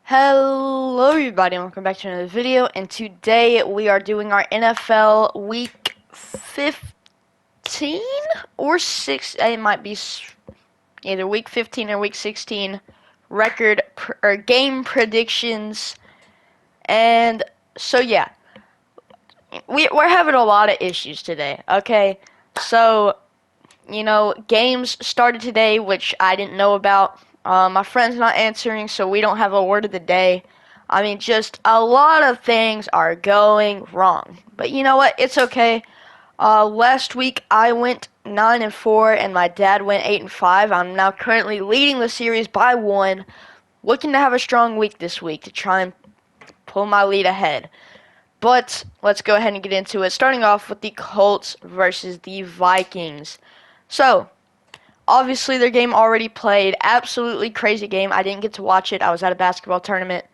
Hello everybody and welcome back to another video, and today we are doing our NFL week 15 or 6, it might be either week 15 or week 16 record or game predictions. And so yeah, we're having a lot of issues today. Okay, so games started today which I didn't know about. My friend's not answering, so we don't have a word of the day. I mean, just a lot of things are going wrong. But you know what? It's okay. Last week I went 9-4, and my dad went 8-5. I'm now currently leading the series by one. Looking to have a strong week this week to try and pull my lead ahead. But let's go ahead and get into it. Starting off with the Colts versus the Vikings. So, obviously their game already played. Absolutely crazy game. I didn't get to watch it. I was at a basketball tournament.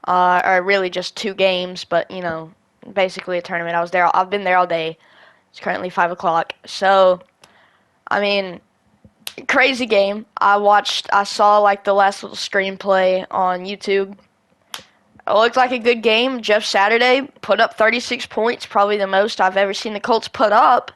Or really just two games, but basically a tournament. I was there. I've been there all day. It's currently 5 o'clock. So, I mean, crazy game. I saw like the last little screenplay on YouTube. It looked like a good game. Jeff Saturday put up 36 points, probably the most I've ever seen the Colts put up.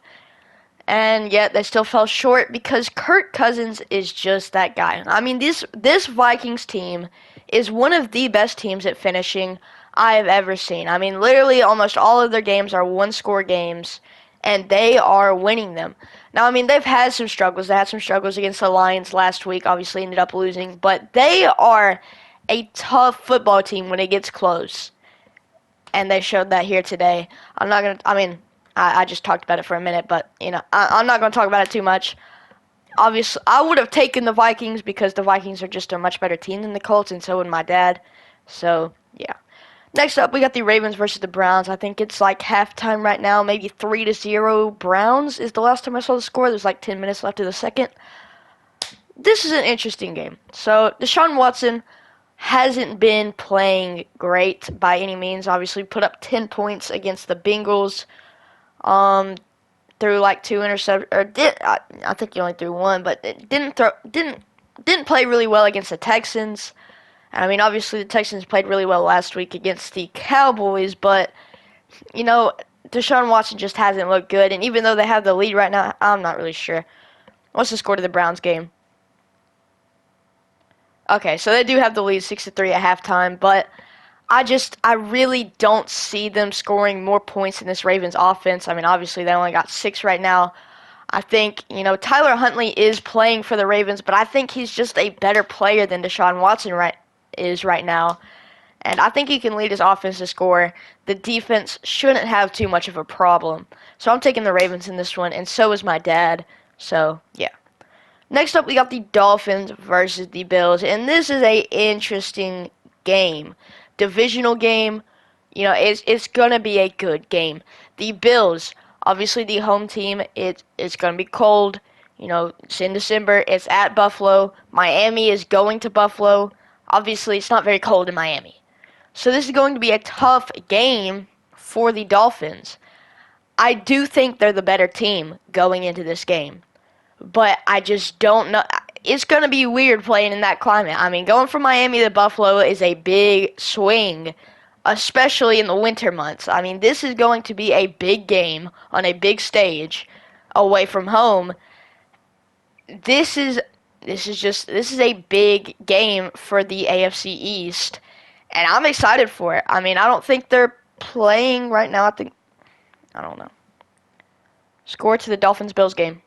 And yet they still fell short because Kirk Cousins is just that guy. I mean, this Vikings team is one of the best teams at finishing I have ever seen. I mean, literally almost all of their games are one-score games, and they are winning them. Now, I mean, they've had some struggles. They had some struggles against the Lions last week, obviously ended up losing, but they are a tough football team when it gets close. And they showed that here today. I just talked about it for a minute, but, I'm not going to talk about it too much. Obviously, I would have taken the Vikings because the Vikings are just a much better team than the Colts, and so would my dad. So, yeah. Next up, we got the Ravens versus the Browns. I think it's like halftime right now, maybe 3-0 Browns is the last time I saw the score. There's like 10 minutes left of the second. This is an interesting game. So, Deshaun Watson hasn't been playing great by any means. Obviously, put up 10 points against the Bengals. Threw like two interceptions, I think he only threw one, but it didn't play really well against the Texans. I mean, obviously the Texans played really well last week against the Cowboys, but Deshaun Watson just hasn't looked good. And even though they have the lead right now, I'm not really sure. What's the score to the Browns game? Okay, so they do have the lead 6-3 at halftime, but I really don't see them scoring more points in this Ravens offense. I mean, obviously they only got 6 right now. I think, Tyler Huntley is playing for the Ravens, but I think he's just a better player than Deshaun Watson is right now. And I think he can lead his offense to score. The defense shouldn't have too much of a problem. So I'm taking the Ravens in this one, and so is my dad. So, yeah. Next up, we got the Dolphins versus the Bills, and this is a interesting game. Divisional game, it's gonna be a good game. The Bills, obviously the home team, it's gonna be cold. It's in December. It's at Buffalo. Miami is going to Buffalo. Obviously, it's not very cold in Miami. So this is going to be a tough game for the Dolphins. I do think they're the better team going into this game, but I just don't know. It's going to be weird playing in that climate. I mean, going from Miami to Buffalo is a big swing, especially in the winter months. I mean, this is going to be a big game on a big stage away from home. This is a big game for the AFC East, and I'm excited for it. I mean, I don't think they're playing right now. I don't know. Score to the Dolphins-Bills game.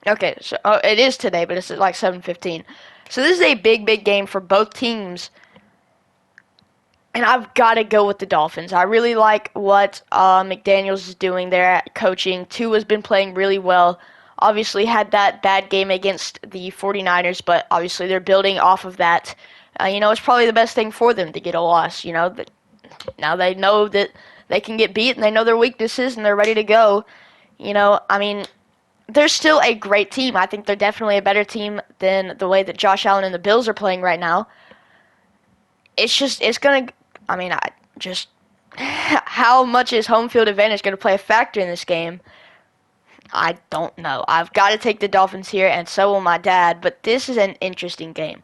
Okay, so it is today, but it's at like 7:15. So this is a big game for both teams, and I've got to go with the Dolphins. I really like what McDaniels is doing there at coaching. Tua's been playing really well. Obviously had that bad game against the 49ers, but obviously they're building off of that. It's probably the best thing for them to get a loss. Now they know that they can get beat, and they know their weaknesses, and they're ready to go. I mean, they're still a great team. I think they're definitely a better team than the way that Josh Allen and the Bills are playing right now. How much is home field advantage going to play a factor in this game? I don't know. I've got to take the Dolphins here, and so will my dad, but this is an interesting game.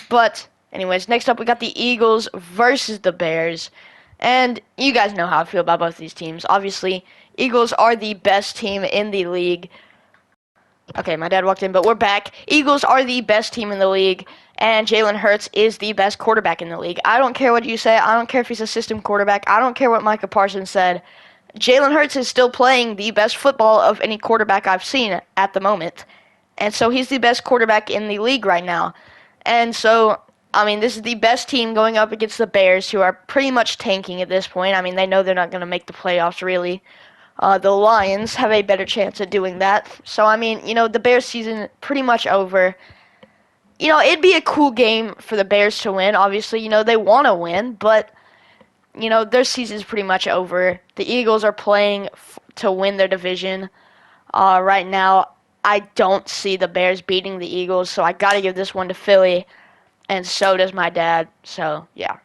But anyways, next up we got the Eagles versus the Bears. And you guys know how I feel about both these teams. Obviously, Eagles are the best team in the league. Okay, my dad walked in, but we're back. Eagles are the best team in the league, and Jalen Hurts is the best quarterback in the league. I don't care what you say. I don't care if he's a system quarterback. I don't care what Micah Parsons said. Jalen Hurts is still playing the best football of any quarterback I've seen at the moment. And so he's the best quarterback in the league right now. And so, I mean, this is the best team going up against the Bears, who are pretty much tanking at this point. I mean, they know they're not going to make the playoffs, really. The Lions have a better chance of doing that. So, I mean, the Bears season pretty much over. It'd be a cool game for the Bears to win. Obviously, they want to win, but, their season's pretty much over. The Eagles are playing to win their division right now. I don't see the Bears beating the Eagles, so I got to give this one to Philly, and so does my dad. So, yeah.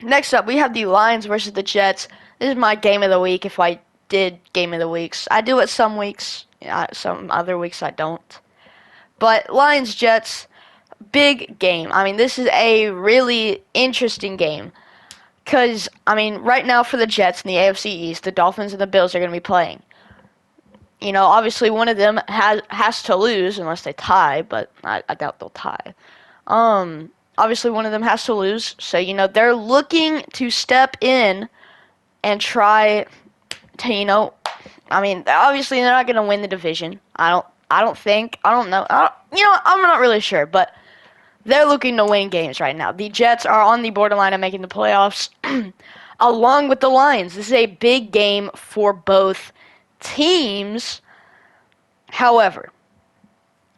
Next up, we have the Lions versus the Jets. This is my game of the week if I did game of the weeks. I do it some weeks. Some other weeks I don't. But Lions-Jets, big game. I mean, this is a really interesting game. Because, I mean, right now for the Jets in the AFC East, the Dolphins and the Bills are going to be playing. Obviously one of them has to lose unless they tie, but I doubt they'll tie. Obviously one of them has to lose, so, they're looking to step in and try to, I mean, obviously they're not going to win the division. I don't know. I'm not really sure, but they're looking to win games right now. The Jets are on the borderline of making the playoffs along with the Lions. This is a big game for both teams. However,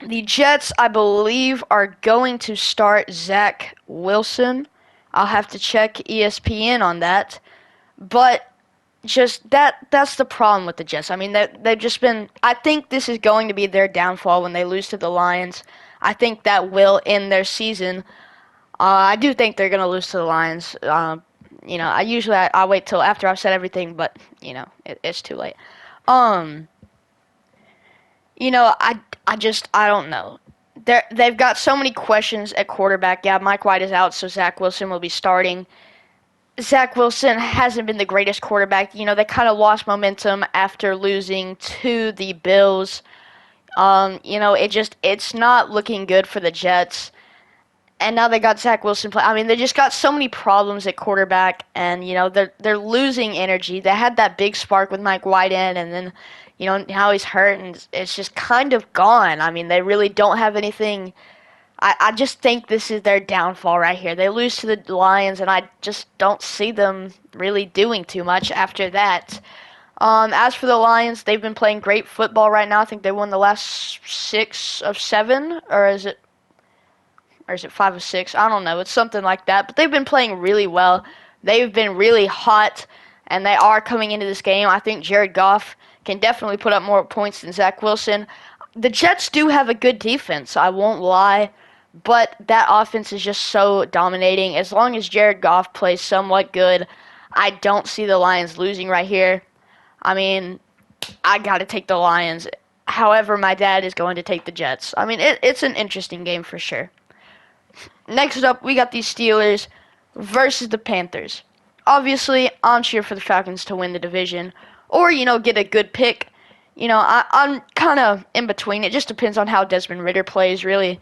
the Jets, I believe, are going to start Zach Wilson. I'll have to check ESPN on that. But just that's the problem with the Jets. I mean, they've just been, I think this is going to be their downfall when they lose to the Lions. I think that will end their season. I do think they're going to lose to the Lions. I usually I wait till after I've said everything, but it's too late. I don't know. They've got so many questions at quarterback. Yeah, Mike White is out, so Zach Wilson will be starting. Zach Wilson hasn't been the greatest quarterback. They kind of lost momentum after losing to the Bills. It's not looking good for the Jets. And now they got Zach Wilson play. I mean, they just got so many problems at quarterback, and they're losing energy. They had that big spark with Mike White in, and then now he's hurt, and it's just kind of gone. I mean, they really don't have anything. I just think this is their downfall right here. They lose to the Lions, and I just don't see them really doing too much after that. As for the Lions, they've been playing great football right now. I think they won the last 6 of 7, or is it 5 of 6? I don't know. It's something like that. But they've been playing really well. They've been really hot, and they are coming into this game. I think Jared Goff can definitely put up more points than Zach Wilson. The Jets do have a good defense, I won't lie, but that offense is just so dominating. As long as Jared Goff plays somewhat good, I don't see the Lions losing right here. I mean, I got to take the Lions. However, my dad is going to take the Jets. I mean, it's an interesting game for sure. Next up, we got the Steelers versus the Panthers. Obviously, I'm cheering for the Falcons to win the division or, get a good pick. I'm kind of in between. It just depends on how Desmond Ridder plays, really.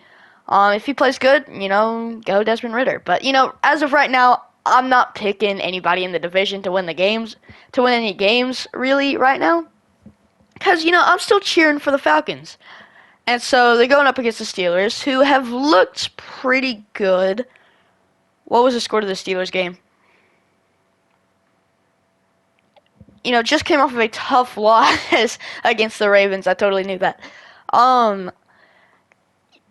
If he plays good, go Desmond Ridder. But, as of right now, I'm not picking anybody in the division to win any games, really, right now. Because, I'm still cheering for the Falcons. And so they're going up against the Steelers, who have looked pretty good. What was the score to the Steelers game? Just came off of a tough loss against the Ravens. I totally knew that.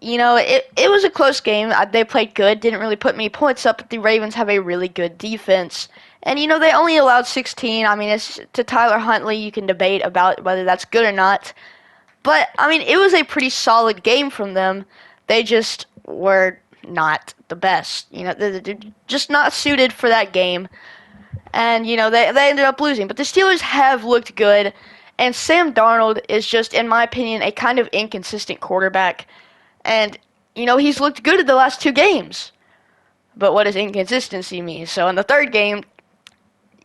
It was a close game. They played good, didn't really put many points up, but the Ravens have a really good defense. And, they only allowed 16. I mean, it's to Tyler Huntley. You can debate about whether that's good or not. But, I mean, it was a pretty solid game from them. They just were not the best. They're just not suited for that game. And, they ended up losing. But the Steelers have looked good. And Sam Darnold is just, in my opinion, a kind of inconsistent quarterback. And he's looked good in the last 2 games. But what does inconsistency mean? So in the third game,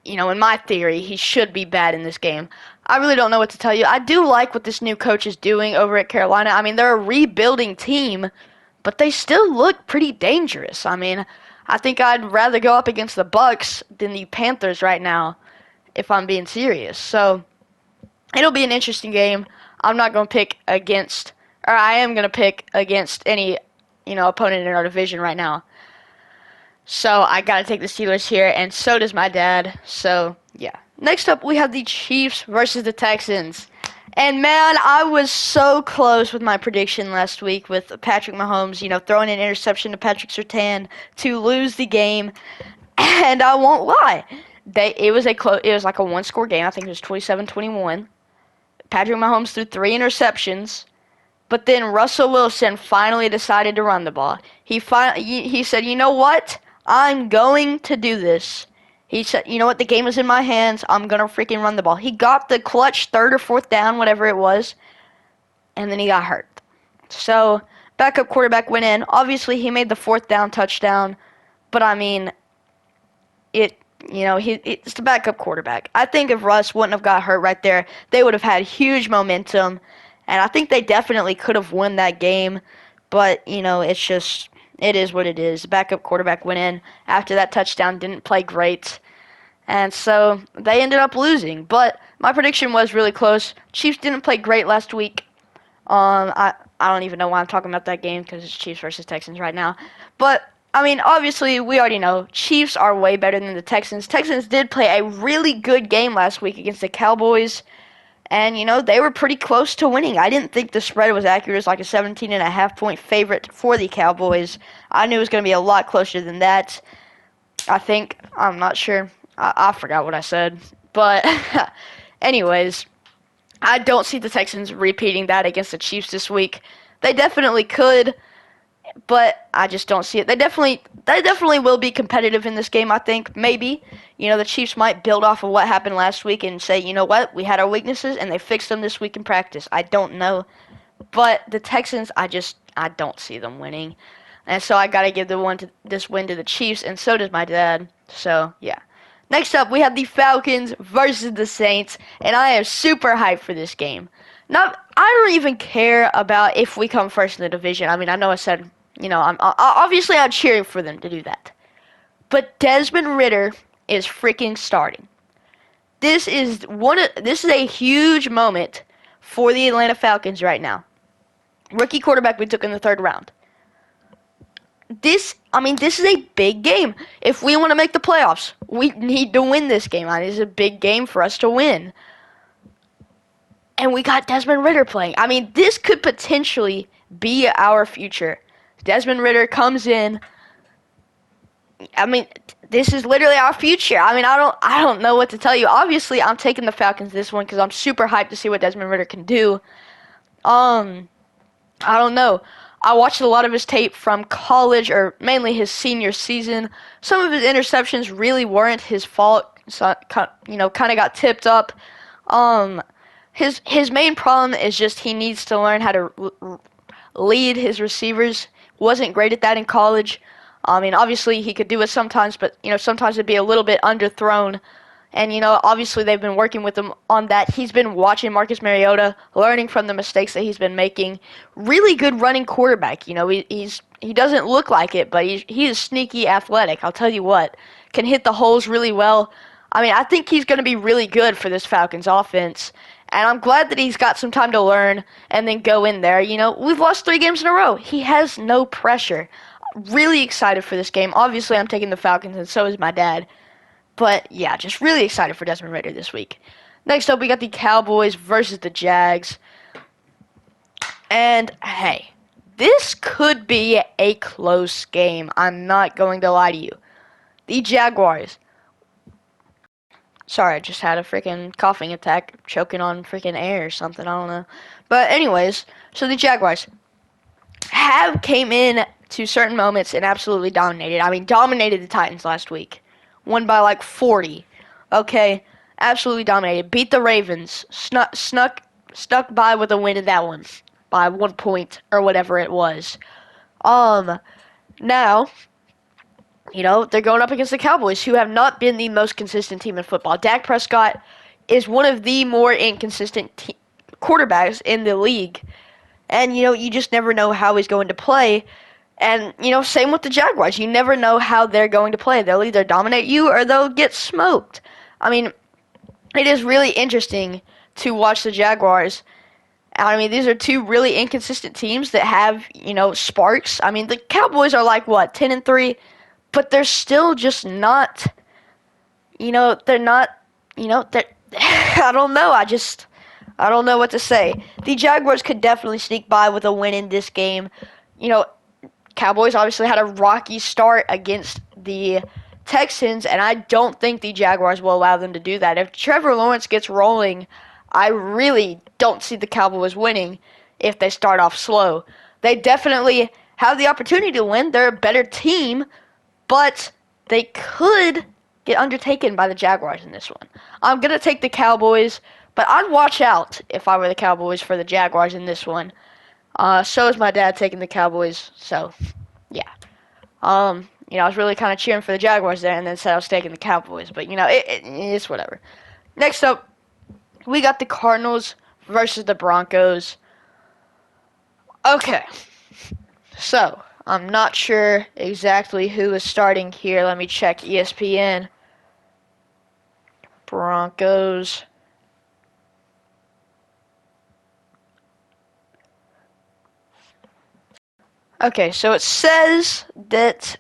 in my theory, he should be bad in this game. I really don't know what to tell you. I do like what this new coach is doing over at Carolina. I mean, they're a rebuilding team, but they still look pretty dangerous. I mean, I think I'd rather go up against the Bucks than the Panthers right now, if I'm being serious. So it'll be an interesting game. I'm not going to pick against, or I am going to pick against any, opponent in our division right now. So I got to take the Steelers here, and so does my dad. So, yeah. Next up, we have the Chiefs versus the Texans. And, man, I was so close with my prediction last week with Patrick Mahomes, throwing an interception to Patrick Surtain to lose the game. And I won't lie. It was like a one-score game. I think it was 27-21. Patrick Mahomes threw 3 interceptions. But then Russell Wilson finally decided to run the ball. He said, you know what? I'm going to do this. He said, you know what? The game is in my hands. I'm going to freaking run the ball. He got the clutch 3rd or 4th down, whatever it was, and then he got hurt. So, backup quarterback went in. Obviously, he made the 4th down touchdown, but I mean, it's the backup quarterback. I think if Russ wouldn't have got hurt right there, they would have had huge momentum, and I think they definitely could have won that game, but, it's just... It is what it is. The backup quarterback went in after that touchdown, didn't play great. And so they ended up losing. But my prediction was really close. Chiefs didn't play great last week. I don't even know why I'm talking about that game because it's Chiefs versus Texans right now. But, I mean, obviously, we already know Chiefs are way better than the Texans. Texans did play a really good game last week against the Cowboys. And, they were pretty close to winning. I didn't think the spread was accurate. It was like a 17.5-point favorite for the Cowboys. I knew it was going to be a lot closer than that. I'm not sure. I forgot what I said. But, anyways, I don't see the Texans repeating that against the Chiefs this week. They definitely could, but I just don't see it. They definitely will be competitive in this game, I think. Maybe. The Chiefs might build off of what happened last week and say, you know what, we had our weaknesses and they fixed them this week in practice. I don't know. But the Texans, I don't see them winning. And so I got to give this win to the Chiefs, and so does my dad. So, yeah. Next up, we have the Falcons versus the Saints, and I am super hyped for this game. I don't even care about if we come first in the division. I mean, I know I said, I'm cheering for them to do that. But Desmond Ridder is freaking starting. This is a huge moment for the Atlanta Falcons right now. Rookie quarterback we took in the 3rd round. This is a big game. If we want to make the playoffs, we need to win this game. This is a big game for us to win. And we got Desmond Ridder playing. I mean, this could potentially be our future. Desmond Ridder comes in. I mean, this is literally our future. I mean, I don't know what to tell you. Obviously, I'm taking the Falcons this one because I'm super hyped to see what Desmond Ridder can do. I don't know. I watched a lot of his tape from college, or mainly his senior season. Some of his interceptions really weren't his fault. So, kind of got tipped up. His main problem is just he needs to learn how to lead his receivers. Wasn't great at that in college. I mean, obviously he could do it sometimes, but sometimes it'd be a little bit underthrown. And obviously they've been working with him on that. He's been watching Marcus Mariota, learning from the mistakes that he's been making. Really good running quarterback. He doesn't look like it, but he is sneaky athletic. I'll tell you what, can hit the holes really well. I mean, I think he's going to be really good for this Falcons offense. And I'm glad that he's got some time to learn and then go in there. We've lost 3 games in a row. He has no pressure. Really excited for this game. Obviously, I'm taking the Falcons, and so is my dad. But, yeah, just really excited for Desmond Ridder this week. Next up, we got the Cowboys versus the Jags. And, hey, this could be a close game. I'm not going to lie to you. The Jaguars. Sorry, I just had a freaking coughing attack, choking on freaking air or something, I don't know. But anyways, so the Jaguars came in to certain moments and absolutely dominated. I mean, dominated the Titans last week. Won by like 40. Okay, absolutely dominated. Beat the Ravens. Stuck by with a win in that one by 1 point or whatever it was. Now, they're going up against the Cowboys, who have not been the most consistent team in football. Dak Prescott is one of the more inconsistent quarterbacks in the league. And, you just never know how he's going to play. And, same with the Jaguars. You never know how they're going to play. They'll either dominate you or they'll get smoked. I mean, it is really interesting to watch the Jaguars. I mean, these are two really inconsistent teams that have, sparks. I mean, the Cowboys are like, 10-3? But they're still just not, they're not, they're, I don't know. I don't know what to say. The Jaguars could definitely sneak by with a win in this game. Cowboys obviously had a rocky start against the Texans, and I don't think the Jaguars will allow them to do that. If Trevor Lawrence gets rolling, I really don't see the Cowboys winning if they start off slow. They definitely have the opportunity to win. They're a better team, but they could get undertaken by the Jaguars in this one. I'm going to take the Cowboys, but I'd watch out if I were the Cowboys for the Jaguars in this one. So is my dad taking the Cowboys, so, yeah. I was really kind of cheering for the Jaguars there and then said I was taking the Cowboys, but, it's whatever. Next up, we got the Cardinals versus the Broncos. Okay, so I'm not sure exactly who is starting here. Let me check ESPN. Broncos. Okay, so it says that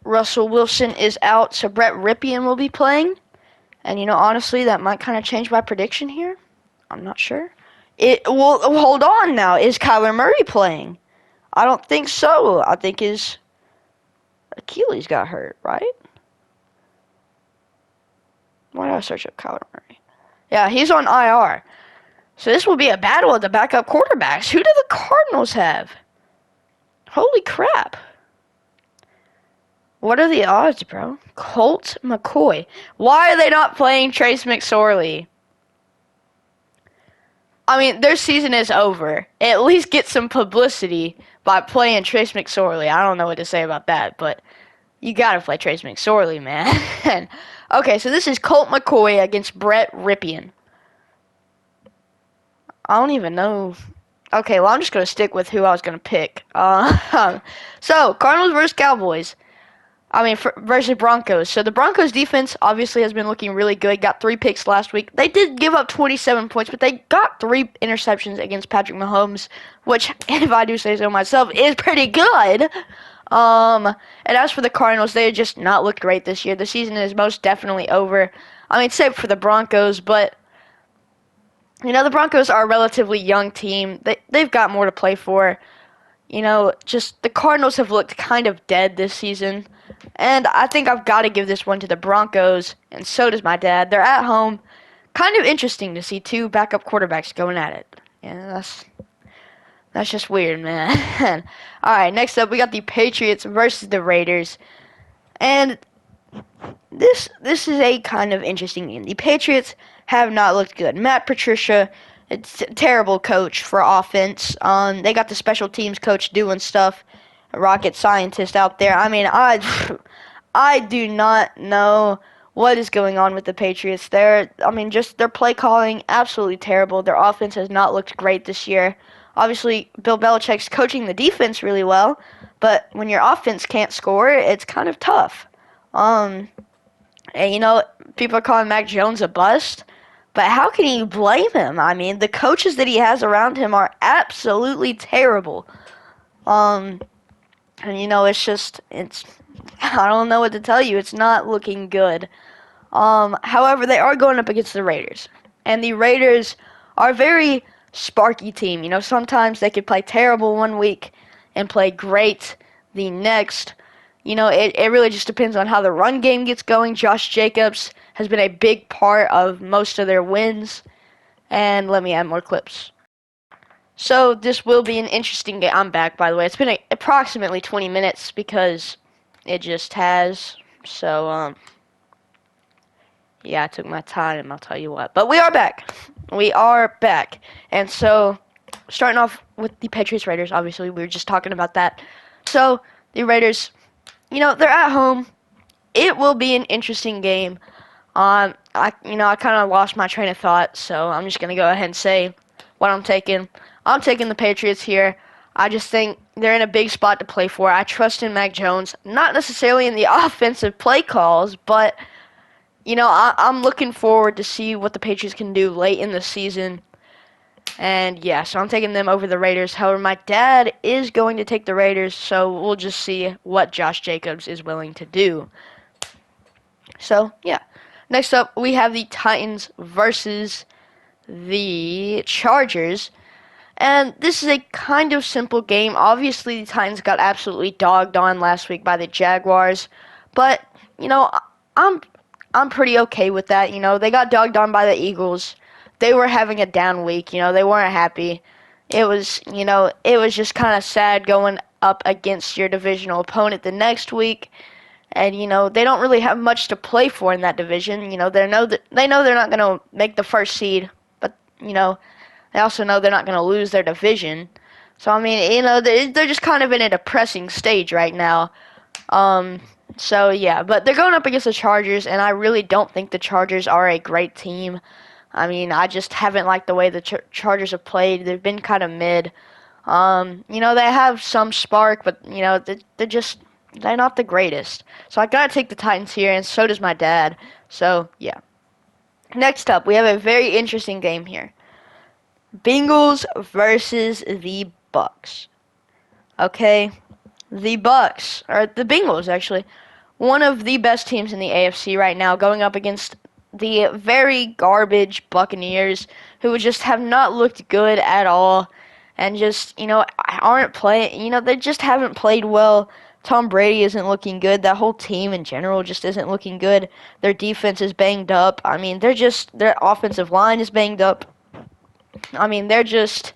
Russell Wilson is out, so Brett Rypien will be playing. And, honestly, that might kind of change my prediction here. I'm not sure. Well, hold on now. Is Kyler Murray playing? I don't think so. I think his Achilles got hurt, right? Why did I search up Kyler Murray? Yeah, he's on IR. So this will be a battle of the backup quarterbacks. Who do the Cardinals have? Holy crap. What are the odds, bro? Colt McCoy. Why are they not playing Trace McSorley? I mean, their season is over. At least get some publicity by playing Trace McSorley. I don't know what to say about that, but you gotta play Trace McSorley, man. Okay, so this is Colt McCoy against Brett Rypien. I don't even know. Okay, well, I'm just going to stick with who I was going to pick. So, Cardinals versus Cowboys. Versus Broncos. So, the Broncos defense obviously has been looking really good. Got 3 picks last week. They did give up 27 points, but they got 3 interceptions against Patrick Mahomes, which, if I do say so myself, is pretty good. And as for the Cardinals, they have just not looked great this year. The season is most definitely over. Save for the Broncos, but the Broncos are a relatively young team. They've got more to play for. Just the Cardinals have looked kind of dead this season. And I think I've got to give this one to the Broncos, and so does my dad. They're at home. Kind of interesting to see 2 backup quarterbacks going at it. Yeah, that's just weird, man. Alright, next up we got the Patriots versus the Raiders. And this is a kind of interesting game. The Patriots have not looked good. Matt Patricia, it's a terrible coach for offense. They got the special teams coach doing stuff, a rocket scientist out there. I do not know what is going on with the Patriots. Their play calling absolutely terrible. Their offense has not looked great this year. Obviously, Bill Belichick's coaching the defense really well, but when your offense can't score, it's kind of tough. And people are calling Mac Jones a bust. But how can you blame him? The coaches that he has around him are absolutely terrible. It's I don't know what to tell you. It's not looking good. However, they are going up against the Raiders. And the Raiders are a very sparky team. Sometimes they could play terrible one week and play great the next. It really just depends on how the run game gets going. Josh Jacobs has been a big part of most of their wins. And let me add more clips. So this will be an interesting game. I'm back, by the way. It's been approximately 20 minutes because it just has. So, yeah, I took my time, I'll tell you what. But we are back. We are back. And so, starting off with the Patriots Raiders, obviously, we were just talking about that. So the Raiders, they're at home. It will be an interesting game. I kind of lost my train of thought, so I'm just gonna go ahead and say what I'm taking. I'm taking the Patriots here. I just think they're in a big spot to play for. I trust in Mac Jones, not necessarily in the offensive play calls, but I'm looking forward to see what the Patriots can do late in the season. And yeah, so I'm taking them over the Raiders. However, my dad is going to take the Raiders, so we'll just see what Josh Jacobs is willing to do. So yeah. Next up, we have the Titans versus the Chargers. And this is a kind of simple game. Obviously, the Titans got absolutely dogged on last week by the Jaguars. But, I'm I'm pretty okay with that. They got dogged on by the Eagles. They were having a down week. They weren't happy. It was just kind of sad going up against your divisional opponent the next week. And they don't really have much to play for in that division. They know they're not going to make the first seed, but they also know they're not going to lose their division. So I mean, they're just kind of in a depressing stage right now. So yeah, but they're going up against the Chargers, and I really don't think the Chargers are a great team. I mean, I just haven't liked the way the Chargers have played. They've been kind of mid. They have some spark, but they're not the greatest. So I gotta take the Titans here, and so does my dad. So yeah. Next up, we have a very interesting game here. Bengals versus the Bucks. Okay, the Bucks, or the Bengals actually, one of the best teams in the AFC right now, going up against the very garbage Buccaneers, who just have not looked good at all, and just aren't playing. They just haven't played well. Tom Brady isn't looking good. That whole team in general just isn't looking good. Their defense is banged up. I mean, their offensive line is banged up. I mean, yet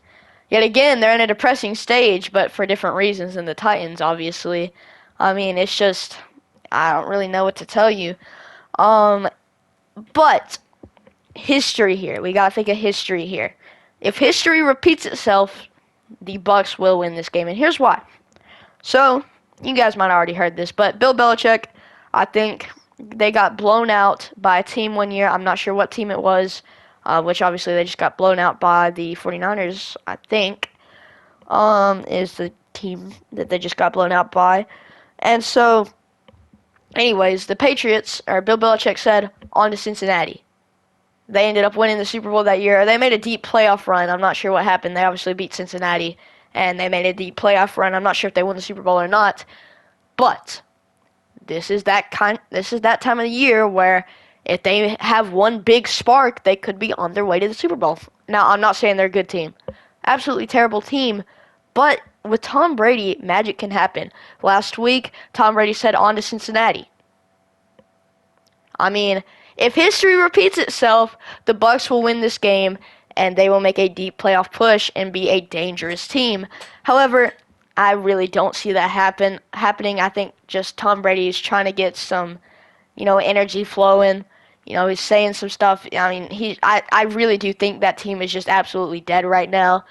again, they're in a depressing stage, but for different reasons than the Titans, obviously. I mean, I don't really know what to tell you. But history here. We gotta think of history here. If history repeats itself, the Bucks will win this game, and here's why. So, you guys might have already heard this, but Bill Belichick, I think they got blown out by a team one year. I'm not sure what team it was, which obviously they just got blown out by the 49ers, I think, is the team that they just got blown out by. And so, anyways, the Patriots, or Bill Belichick said, on to Cincinnati. They ended up winning the Super Bowl that year. They made a deep playoff run. I'm not sure what happened. They obviously beat Cincinnati, and they made a deep playoff run. I'm not sure if they won the Super Bowl or not, but this is that time of the year where if they have one big spark, they could be on their way to the Super Bowl. Now, I'm not saying they're a good team. Absolutely terrible team, but with Tom Brady, magic can happen. Last week, Tom Brady said on to Cincinnati. I mean, if history repeats itself, the Bucks will win this game and they will make a deep playoff push and be a dangerous team. However, I really don't see that happening. I think just Tom Brady is trying to get some, energy flowing. He's saying some stuff. I mean, I really do think that team is just absolutely dead right now.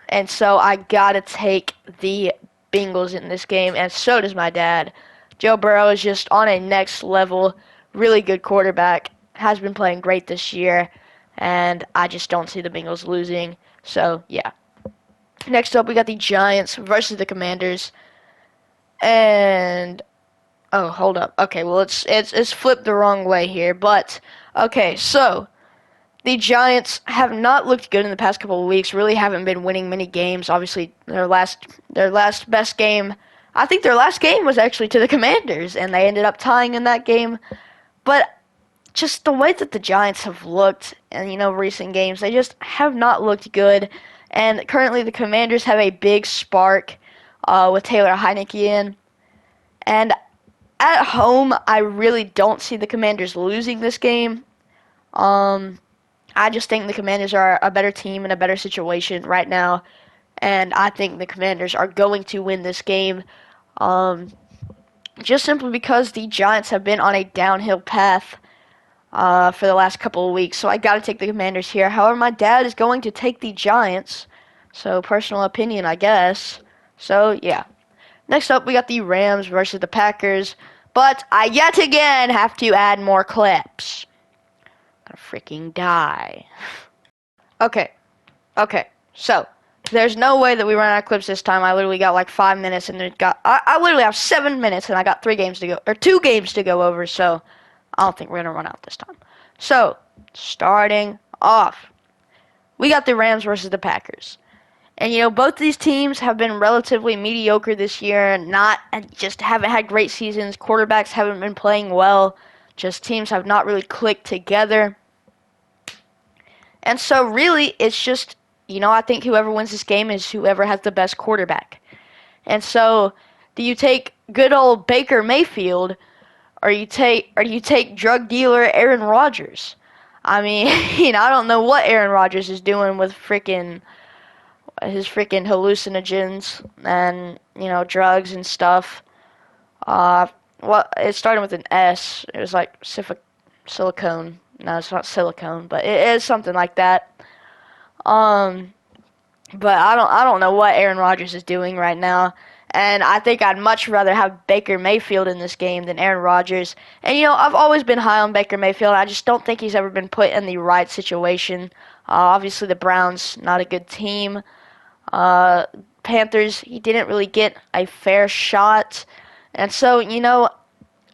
And so I gotta take the Bengals in this game, and so does my dad. Joe Burrow is just on a next level, really good quarterback, has been playing great this year, and I just don't see the Bengals losing. So, yeah. Next up, we got the Giants versus the Commanders. And oh, hold up. Okay, well, it's flipped the wrong way here, but okay, so the Giants have not looked good in the past couple of weeks. Really haven't been winning many games. Obviously, their last best game, I think their last game was actually to the Commanders, and they ended up tying in that game. But just the way that the Giants have looked in recent games, they just have not looked good. And currently, the Commanders have a big spark with Taylor Heinicke in. And at home, I really don't see the Commanders losing this game. I just think the Commanders are a better team in a better situation right now, and I think the Commanders are going to win this game, just simply because the Giants have been on a downhill path for the last couple of weeks, so I got to take the Commanders here. However, my dad is going to take the Giants, so personal opinion, I guess. So, yeah. Next up, we got the Rams versus the Packers. But I yet again have to add more clips. Gonna freaking die. Okay, so there's no way that we run out of clips this time. I literally got like 5 minutes, and I literally have 7 minutes, and I got 2 games to go over. So I don't think we're gonna run out this time. So starting off, we got the Rams versus the Packers. And both these teams have been relatively mediocre this year, just haven't had great seasons. Quarterbacks haven't been playing well. Just teams have not really clicked together. And so really, it's just, I think whoever wins this game is whoever has the best quarterback. And so, do you take good old Baker Mayfield, or you take drug dealer Aaron Rodgers? I mean, I don't know what Aaron Rodgers is doing with his freaking hallucinogens and drugs and stuff. It started with an S. It was like silicone. No, it's not silicone, but it is something like that. But I don't know what Aaron Rodgers is doing right now. And I think I'd much rather have Baker Mayfield in this game than Aaron Rodgers. And I've always been high on Baker Mayfield. I just don't think he's ever been put in the right situation. Obviously, the Browns, not a good team. Panthers, he didn't really get a fair shot. And so,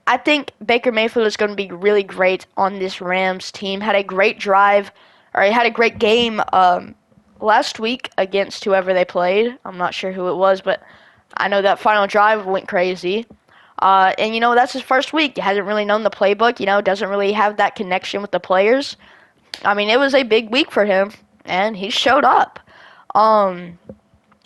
I think Baker Mayfield is going to be really great on this Rams team. Had a great drive, or he had a great game last week against whoever they played. I'm not sure who it was, but I know that final drive went crazy. And that's his first week. He hasn't really known the playbook. Doesn't really have that connection with the players. I mean, it was a big week for him, and he showed up.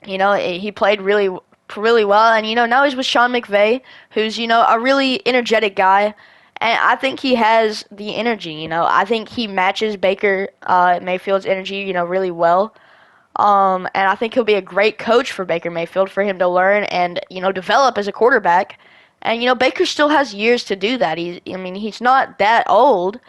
He played really well, and now he's with Sean McVay, who's a really energetic guy, and I think he has the energy. I think he matches Baker Mayfield's energy, really well. And I think he'll be a great coach for Baker Mayfield, for him to learn and develop as a quarterback. And Baker still has years to do that. He's not that old,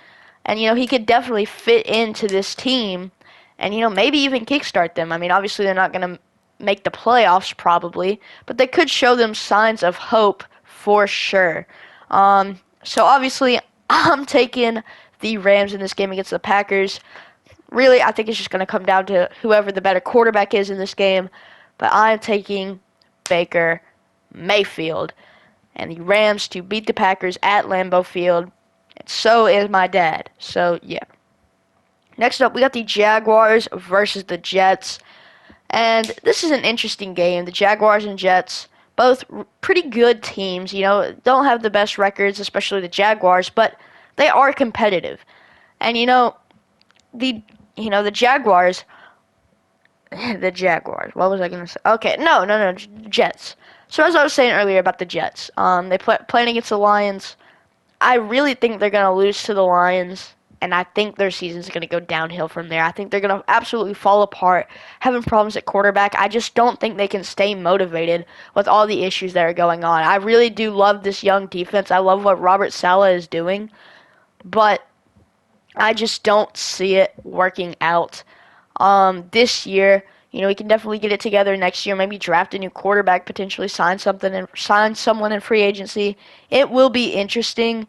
and he could definitely fit into this team, and maybe even kickstart them. Obviously they're not going to make the playoffs probably, but they could show them signs of hope for sure. So obviously I'm taking the Rams in this game against the Packers. Really, I think it's just going to come down to whoever the better quarterback is in this game, but I'm taking Baker Mayfield and the Rams to beat the Packers at Lambeau Field, and so is my dad. So yeah. Next up, we got the Jaguars versus the Jets. And this is an interesting game. The Jaguars and Jets, both pretty good teams, don't have the best records, especially the Jaguars, but they are competitive. And the Jaguars, what was I going to say? Okay, no, Jets. So as I was saying earlier about the Jets, they playing against the Lions. I really think they're going to lose to the Lions. And I think their season's going to go downhill from there. I think they're going to absolutely fall apart, having problems at quarterback. I just don't think they can stay motivated with all the issues that are going on. I really do love this young defense. I love what Robert Saleh is doing. But I just don't see it working out this year. We can definitely get it together next year. Maybe draft a new quarterback, potentially sign someone in free agency. It will be interesting.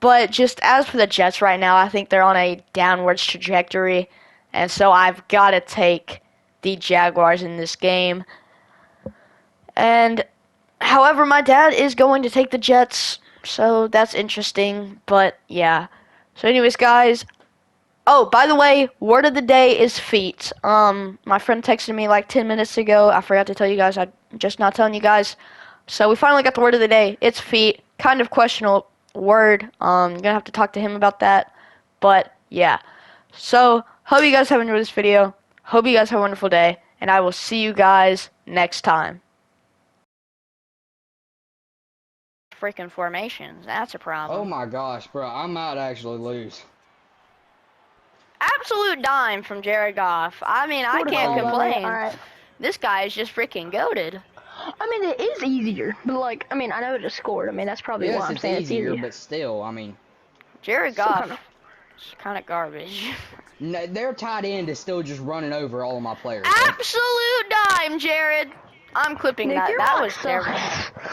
But just as for the Jets right now, I think they're on a downwards trajectory. And so I've got to take the Jaguars in this game. And however, my dad is going to take the Jets. So that's interesting. But yeah. So anyways, guys. Oh, by the way, word of the day is feet. My friend texted me like 10 minutes ago. I forgot to tell you guys. I'm just not telling you guys. So we finally got the word of the day. It's feet. Kind of questionable word. Gonna have to talk to him about that. But yeah. So hope you guys have enjoyed this video. Hope you guys have a wonderful day, and I will see you guys next time. Freaking formations. That's a problem. Oh my gosh, bro. I might actually lose. Absolute dime from Jared Goff. I can't complain. Alright. This guy is just freaking goated. It is easier, but I know it just scored. That's probably why I'm saying it's easier. But still, Jared Goff is kind of garbage. No, their tight end is still just running over all of my players. Absolute dime, Jared. I'm clipping Nick, that. your That mic was terrible. sucks.